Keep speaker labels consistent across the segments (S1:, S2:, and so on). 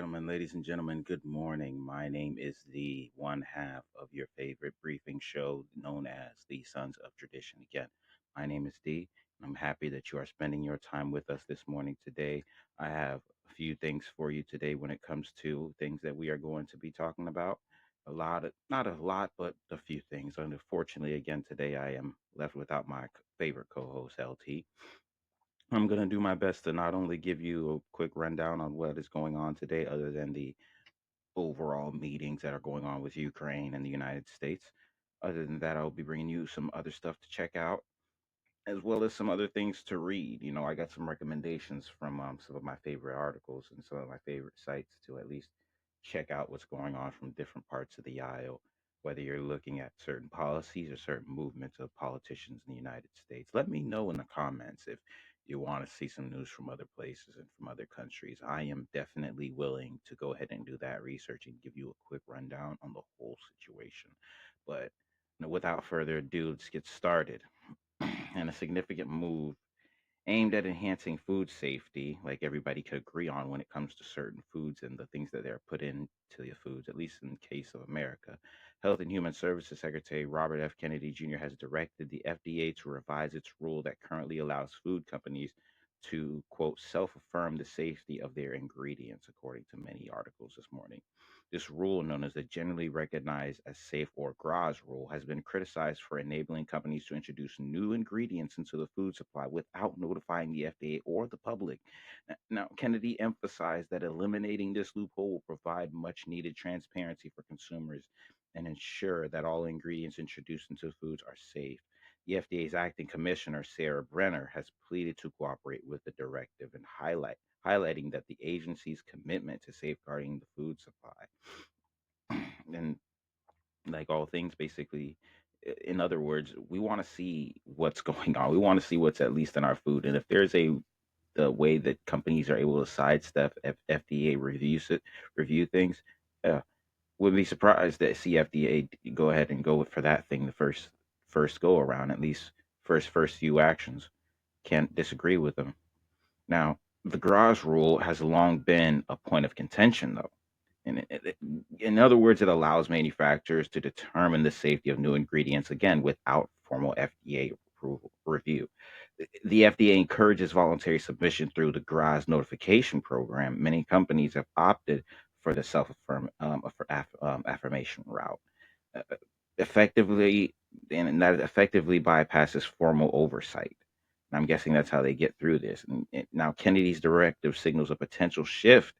S1: ladies and gentlemen, good morning. My name is the one half of your favorite briefing show known as the Sons of Tradition. Again, my name is D, and I'm happy that you are spending your time with us this morning today. I have a few things for you today when it comes to things that we are going to be talking about. Not a lot, but a few things. Unfortunately, again, today I am left without my favorite co host, LT. I'm going to do my best to not only give you a quick rundown on what is going on today, other than the overall meetings that are going on with Ukraine and the United States. Other than that, I'll be bringing you some other stuff to check out, as well as some other things to read. I got some recommendations from some of my favorite articles and some of my favorite sites to at least check out what's going on from different parts of the aisle, whether you're looking at certain policies or certain movements of politicians in the United States. Let me know in the comments if you want to see some news from other places and from other countries. I am definitely willing to go ahead and do that research and give you a quick rundown on the whole situation. But without further ado, let's get started. And a significant move aimed at enhancing food safety, like everybody could agree on when it comes to certain foods and the things that they're put into the foods, at least in the case of America. Health and Human Services Secretary Robert F. Kennedy Jr. has directed the FDA to revise its rule that currently allows food companies to, quote, self affirm the safety of their ingredients, according to many articles this morning. This rule, known as the generally recognized as safe or GRAS rule, has been criticized for enabling companies to introduce new ingredients into the food supply without notifying the FDA or the public. Now, Kennedy emphasized that eliminating this loophole will provide much needed transparency for consumers and ensure that all ingredients introduced into foods are safe. The FDA's acting commissioner, Sarah Brenner, has pleaded to cooperate with the directive and highlighting that the agency's commitment to safeguarding the food supply and, like all things, basically, in other words, we want to see what's going on. We want to see what's at least in our food. And if there's the way that companies are able to sidestep FDA review things, uh, wouldn't be surprised that CFDA go ahead and go for that thing the first go around, at least first few actions. Can't disagree with them. Now, the garage rule has long been a point of contention, though. And in other words, it allows manufacturers to determine the safety of new ingredients, again, without formal FDA approval review. The FDA encourages voluntary submission through the GRAS notification program. Many companies have opted for the affirmation route. Uh, effectively, and that effectively bypasses formal oversight. And I'm guessing that's how they get through this. And now Kennedy's directive signals a potential shift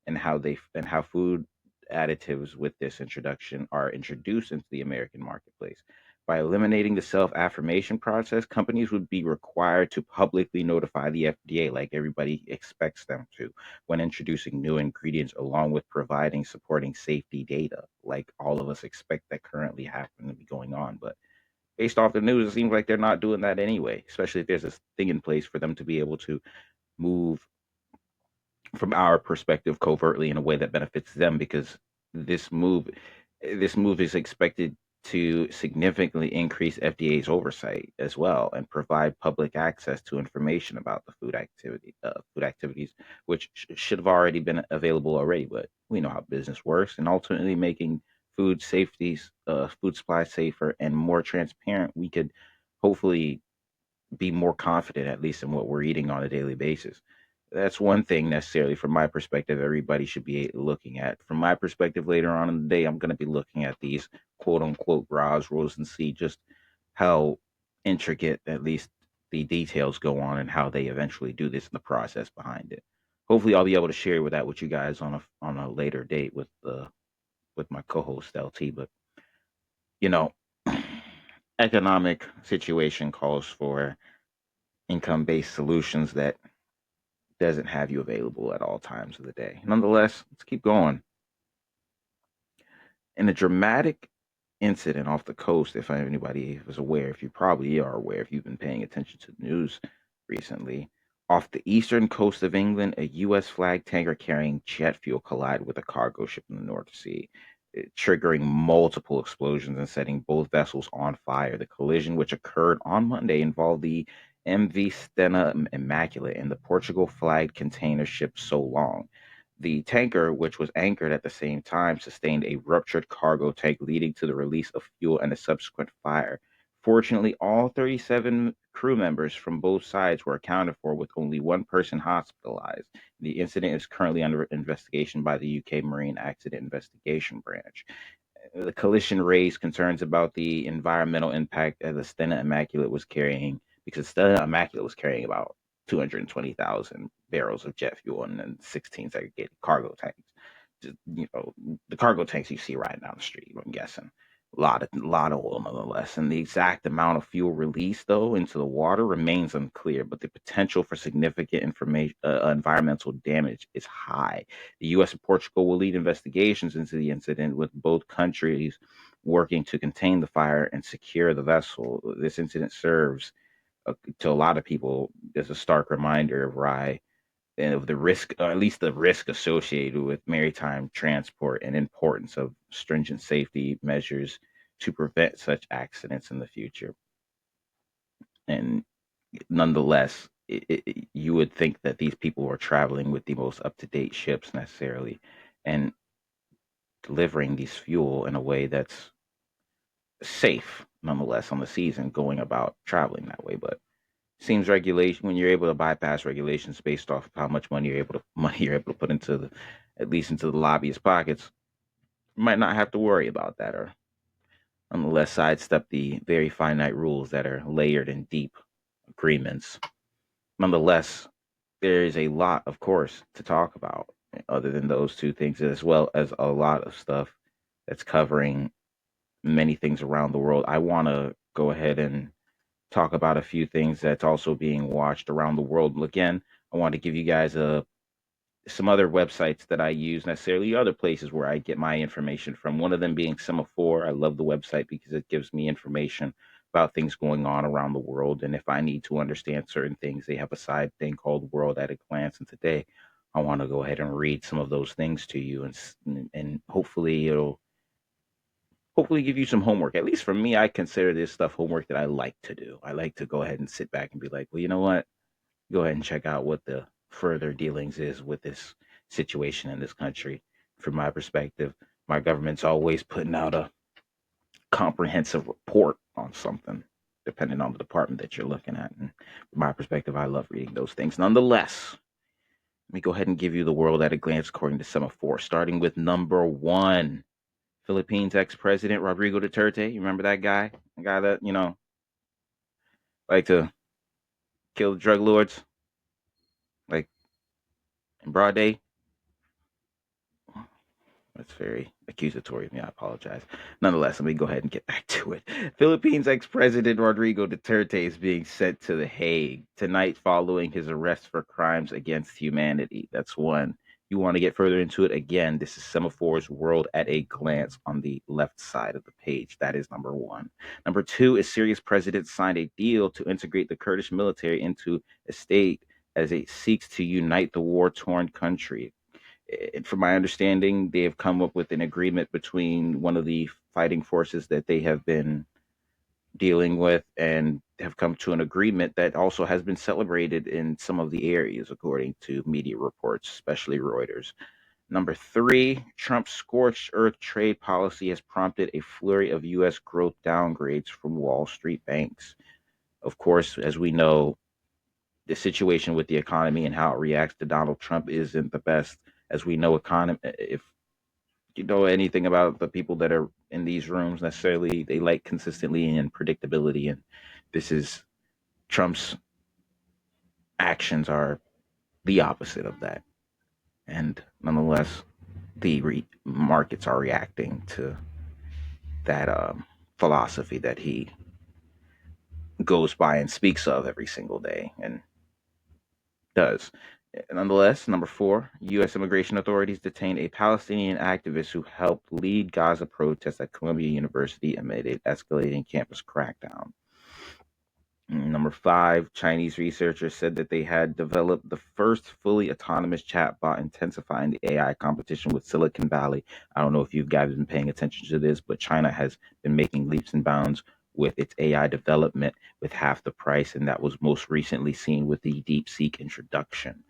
S1: in how food additives with this introduction are introduced into the American marketplace. By eliminating the self-affirmation process, companies would be required to publicly notify the FDA, like everybody expects them to, when introducing new ingredients, along with providing supporting safety data, like all of us expect that currently happen to be going on. But based off the news, it seems like they're not doing that anyway, especially if there's this thing in place for them to be able to move from our perspective covertly in a way that benefits them, because this move this move is expected to significantly increase FDA's oversight as well and provide public access to information about the food activities, which should have already been available already. But we know how business works, and ultimately making food supply safer and more transparent, we could hopefully be more confident, at least in what we're eating on a daily basis. That's one thing necessarily from my perspective everybody should be looking at. From my perspective, later on in the day, I'm going to be looking at these quote unquote RAWs rules and see just how intricate at least the details go on and how they eventually do this in the process behind it. Hopefully I'll be able to share with that with you guys on a later date with my co-host LT. But you know, economic situation calls for income-based solutions that doesn't have you available at all times of the day. Nonetheless, let's keep going. In a dramatic incident off the coast, if anybody was aware, if you probably are aware, if you've been paying attention to the news recently, off the eastern coast of England, a U.S. flag tanker carrying jet fuel collided with a cargo ship in the North Sea, triggering multiple explosions and setting both vessels on fire. The collision, which occurred on Monday, involved the MV Stena Immaculate and the Portugal flagged container ship So Long. The tanker, which was anchored at the same time, sustained a ruptured cargo tank, leading to the release of fuel and a subsequent fire. Fortunately, all 37 crew members from both sides were accounted for, with only one person hospitalized. The incident is currently under investigation by the UK Marine Accident Investigation Branch. The collision raised concerns about the environmental impact that the Stena Immaculate was carrying, because Stena Immaculate was carrying about 220,000 barrels of jet fuel and then 16 segregated cargo tanks. Just, the cargo tanks you see riding down the street, I'm guessing. A lot of oil nonetheless. And the exact amount of fuel released, though, into the water remains unclear, but the potential for significant environmental damage is high. The U.S. and Portugal will lead investigations into the incident, with both countries working to contain the fire and secure the vessel. This incident serves to a lot of people as a stark reminder of why and of the risk, or at least the risk associated with maritime transport, and importance of stringent safety measures to prevent such accidents in the future. And nonetheless, you would think that these people were traveling with the most up to date ships necessarily, and delivering these fuel in a way that's safe, nonetheless, on the seas and going about traveling that way. But seems regulation, when you're able to bypass regulations based off of how much money you're able to put into the, at least into the lobbyist pockets, you might not have to worry about that, or nonetheless sidestep the very finite rules that are layered in deep agreements. Nonetheless, there is a lot, of course, to talk about other than those two things, as well as a lot of stuff that's covering many things around the world. I want to go ahead and talk about a few things that's also being watched around the world. Again, I want to give you guys some other websites that I use, necessarily other places where I get my information from. One of them being Semaphore. I love the website because it gives me information about things going on around the world. And if I need to understand certain things, they have a side thing called World at a Glance. And today, I want to go ahead and read some of those things to you, and hopefully it'll give you some homework. At least for me, I consider this stuff homework that I like to do. I like to go ahead and sit back and be like, well, you know what? Go ahead and check out what the further dealings is with this situation in this country. From my perspective, my government's always putting out a comprehensive report on something, depending on the department that you're looking at. And from my perspective, I love reading those things. Nonetheless, let me go ahead and give you the world at a glance according to Semaphore, starting with number one. Philippines ex-president Rodrigo Duterte. You remember that guy? The guy that, like to kill the drug lords, like in broad day. That's very accusatory of me. I apologize. Nonetheless, let me go ahead and get back to it. Philippines ex-president Rodrigo Duterte is being sent to The Hague tonight following his arrest for crimes against humanity. That's one. You want to get further into it? Again, this is Semaphore's World at a Glance on the left side of the page. That is number one. Number two is Syria's president signed a deal to integrate the Kurdish military into a state as it seeks to unite the war-torn country. From my understanding, they have come up with an agreement between one of the fighting forces that they have been dealing with, and have come to an agreement that also has been celebrated in some of the areas, according to media reports, especially Reuters. Number three, Trump's scorched earth trade policy has prompted a flurry of U.S. growth downgrades from Wall Street banks. Of course, as we know, the situation with the economy and how it reacts to Donald Trump isn't the best. As we know, if you know anything about the people that are in these rooms, necessarily, they like consistency and predictability. And this is Trump's actions are the opposite of that. And nonetheless, the markets are reacting to that philosophy that he goes by and speaks of every single day, and does. Nonetheless, number four, U.S. immigration authorities detained a Palestinian activist who helped lead Gaza protests at Columbia University amid an escalating campus crackdown. Number five, Chinese researchers said that they had developed the first fully autonomous chatbot, intensifying the AI competition with Silicon Valley. I don't know if you guys have been paying attention to this, but China has been making leaps and bounds with its AI development with half the price, and that was most recently seen with the DeepSeek introduction.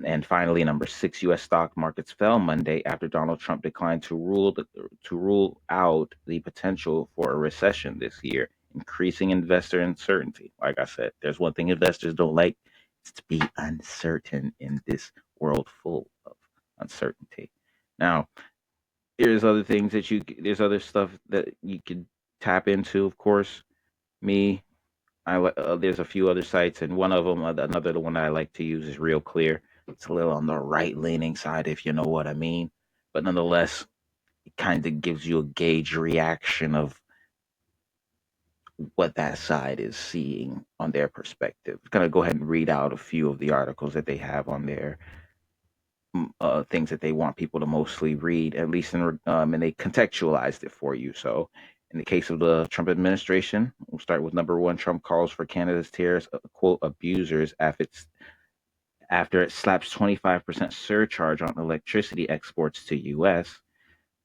S1: And finally, number 6, U.S. stock markets fell Monday after Donald Trump declined to rule out the potential for a recession this year, increasing investor uncertainty. Like I said, there's one thing investors don't like: it's to be uncertain in this world full of uncertainty. Now, there's other stuff that you could tap into, of course. Me, there's a few other sites, and one of them, the one that I like to use is Real Clear. It's a little on the right leaning side, if you know what I mean, but nonetheless, it kind of gives you a gauge reaction of what that side is seeing on their perspective. I'm gonna go ahead and read out a few of the articles that they have on there, things that they want people to mostly read, at least and they contextualized it for you. So, in the case of the Trump administration, we'll start with number one. Trump calls for Canada's tariffs, quote, abusers after it slaps 25% surcharge on electricity exports to U.S.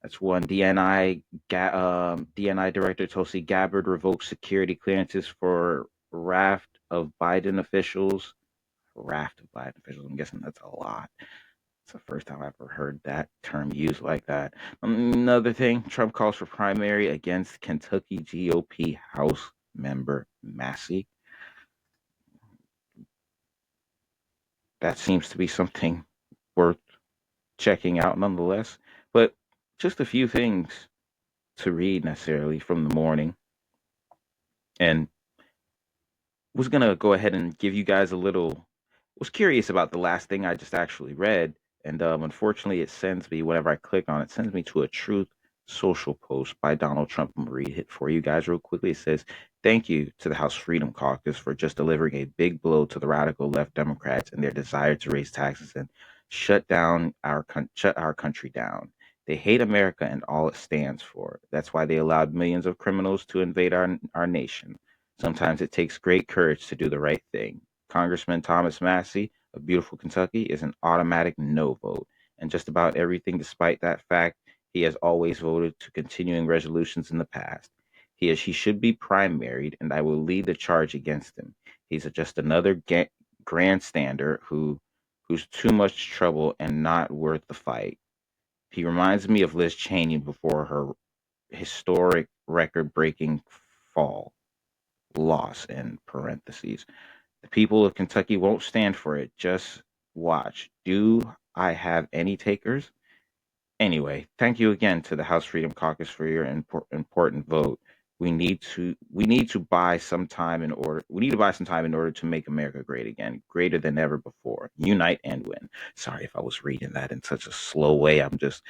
S1: That's one. DNI Director Tulsi Gabbard revoked security clearances for raft of Biden officials. Raft of Biden officials. I'm guessing that's a lot. It's the first time I've ever heard that term used like that. Another thing, Trump calls for primary against Kentucky GOP House member Massey. That seems to be something worth checking out nonetheless. But just a few things to read necessarily from the morning. And was going to go ahead and give you guys a little, was curious about the last thing I just actually read. And unfortunately, it sends me, whenever I click on it, sends me to a Truth Social post by Donald Trump. I'm going to read it for you guys real quickly. It says, "Thank you to the House Freedom Caucus for just delivering a big blow to the radical left Democrats and their desire to raise taxes and shut our country down. They hate America and all it stands for. That's why they allowed millions of criminals to invade our nation. Sometimes it takes great courage to do the right thing. Congressman Thomas Massey of beautiful Kentucky is an automatic no vote, and just about everything. Despite that fact, he has always voted to continuing resolutions in the past. He should be primaried, and I will lead the charge against him. He's just another grandstander who's too much trouble and not worth the fight. He reminds me of Liz Cheney before her historic record-breaking fall. Loss in parentheses. The people of Kentucky won't stand for it. Just watch. Do I have any takers? Anyway, thank you again to the House Freedom Caucus for your important vote. We need to buy some time in order. We need to buy some time in order to make America great again, greater than ever before. Unite and win." Sorry if I was reading that in such a slow way. I'm just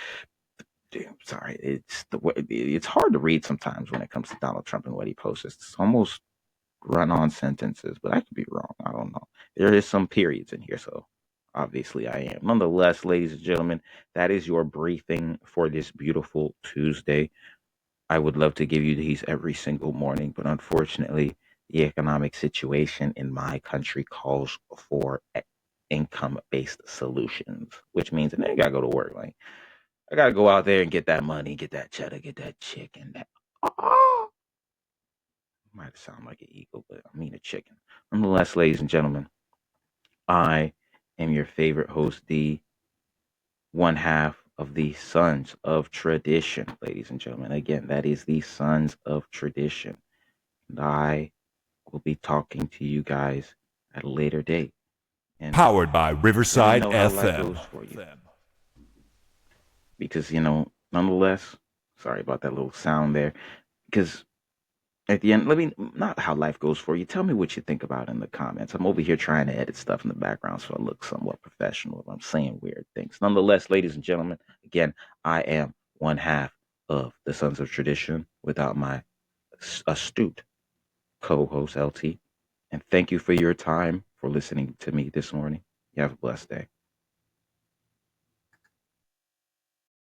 S1: sorry. It's hard to read sometimes when it comes to Donald Trump and what he posts. It's almost run-on sentences, but I could be wrong. I don't know. There is some periods in here, so obviously I am. Nonetheless, ladies and gentlemen, that is your briefing for this beautiful Tuesday. I would love to give you these every single morning, but unfortunately, the economic situation in my country calls for income-based solutions, which means I gotta go to work. Like, I gotta go out there and get that money, get that cheddar, get that chicken. Might sound like an eagle, but I mean a chicken. Nonetheless, ladies and gentlemen, I am your favorite host, the one half of the Sons of Tradition, ladies and gentlemen. Again, that is the Sons of Tradition. And I will be talking to you guys at a later date. And
S2: Powered by Riverside
S1: let me know how life
S2: FM.
S1: goes for you. Because, nonetheless, sorry about that little sound there. Because at the end, let me not how life goes for you. Tell me what you think about it in the comments. I'm over here trying to edit stuff in the background so I look somewhat professional if I'm saying weird things. Nonetheless, ladies and gentlemen, again, I am one half of the Sons of Tradition without my astute co-host LT. And thank you for your time for listening to me this morning. You have a blessed day.